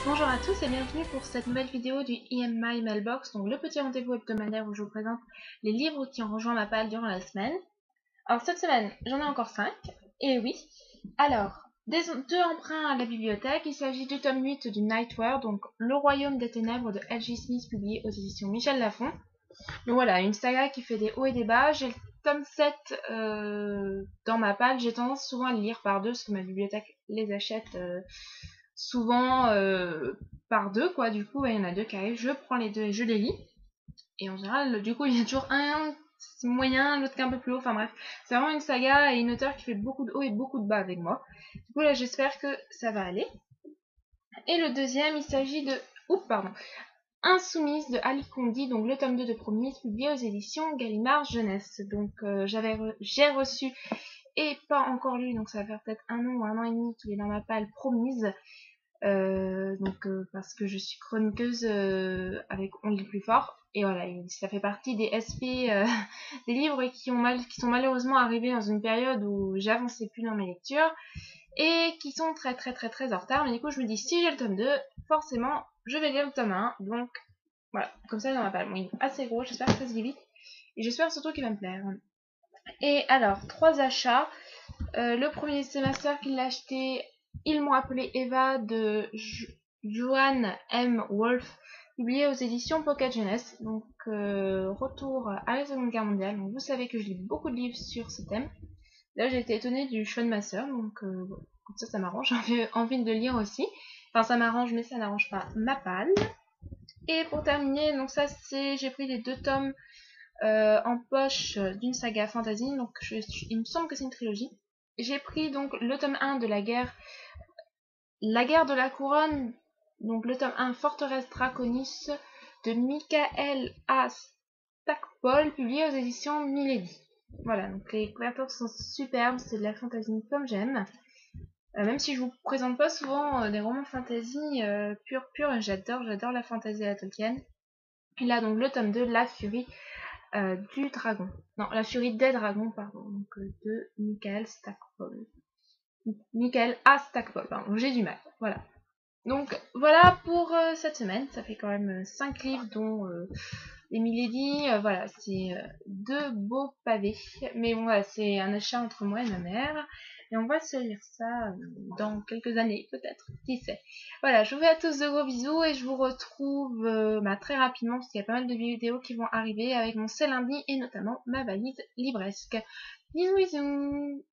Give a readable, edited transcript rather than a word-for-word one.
Bonjour à tous et bienvenue pour cette nouvelle vidéo du EMI Mailbox, donc le petit rendez-vous hebdomadaire où je vous présente les livres qui ont rejoint ma palle durant la semaine. Alors cette semaine, j'en ai encore 5, et oui. Alors, deux emprunts à la bibliothèque, il s'agit du tome 8 du Nightware, donc Le Royaume des Ténèbres de L.J. Smith, publié aux éditions Michel Lafon. Donc voilà, une saga qui fait des hauts et des bas. J'ai le tome 7 dans ma palle, j'ai tendance souvent à le lire par deux, parce que ma bibliothèque les achète souvent par deux, quoi. Du coup, il y en a deux qui arrivent, je prends les deux et je les lis. Et en général, du coup, il y a toujours un moyen, l'autre qui est un peu plus haut. Enfin bref, c'est vraiment une saga et une auteure qui fait beaucoup de haut et beaucoup de bas avec moi. Du coup, là, j'espère que ça va aller. Et le deuxième, il s'agit de... Oups, pardon. Insoumise de Ali Kondi, donc le tome 2 de Promise, publié aux éditions Gallimard Jeunesse. Donc j'ai reçu et pas encore lu, donc ça va faire peut-être un an ou un an et demi qu'il est dans ma palle Promise. Parce que je suis chroniqueuse avec On lit plus fort, et voilà, ça fait partie des SP des livres qui sont malheureusement arrivés dans une période où j'avançais plus dans mes lectures et qui sont très très très très en retard. Mais du coup je me dis, si j'ai le tome 2, forcément je vais lire le tome 1, donc voilà, comme ça dans ma palle. Bon, il est assez gros, j'espère que ça se lit vite et j'espère surtout qu'il va me plaire. Et alors, 3 achats. Le premier, c'est ma soeur qui l'a acheté. Ils m'ont appelé Eva de Joanne M. Wolfe, publié aux éditions Pocket Jeunesse. Donc, retour à la Seconde Guerre mondiale. Donc, vous savez que je lis beaucoup de livres sur ce thème. Là, j'ai été étonnée du choix de ma soeur, donc comme ça m'arrange. J'avais envie de le lire aussi. Enfin, ça m'arrange, mais ça n'arrange pas ma palle. Et pour terminer, donc ça, j'ai pris les 2 tomes en poche d'une saga fantasy. Donc, il me semble que c'est une trilogie. J'ai pris donc le tome 1 de la guerre de la couronne, donc le tome 1 Forteresse Draconis de Michael A. Stackpole, publié aux éditions Milady. Voilà, donc les couvertures sont superbes, c'est de la fantasy comme j'aime. Même si je vous présente pas souvent des romans fantasy pur, j'adore la fantasy à la Tolkien. Et là donc le tome 2, La Furie du dragon. Non, La Furie des dragons, pardon, donc de Michael Stackpole. Michael A. Stackpole, pardon, j'ai du mal, voilà. Donc voilà pour cette semaine, ça fait quand même 5 livres dont les Milady, voilà, c'est 2 beaux pavés. Mais bon, voilà, c'est un achat entre moi et ma mère. Et on va se lire ça dans quelques années, peut-être, qui sait. Voilà, je vous fais à tous de gros bisous et je vous retrouve très rapidement, parce qu'il y a pas mal de vidéos qui vont arriver avec mon C'est lundi et notamment ma valise livresque. Bisous bisous.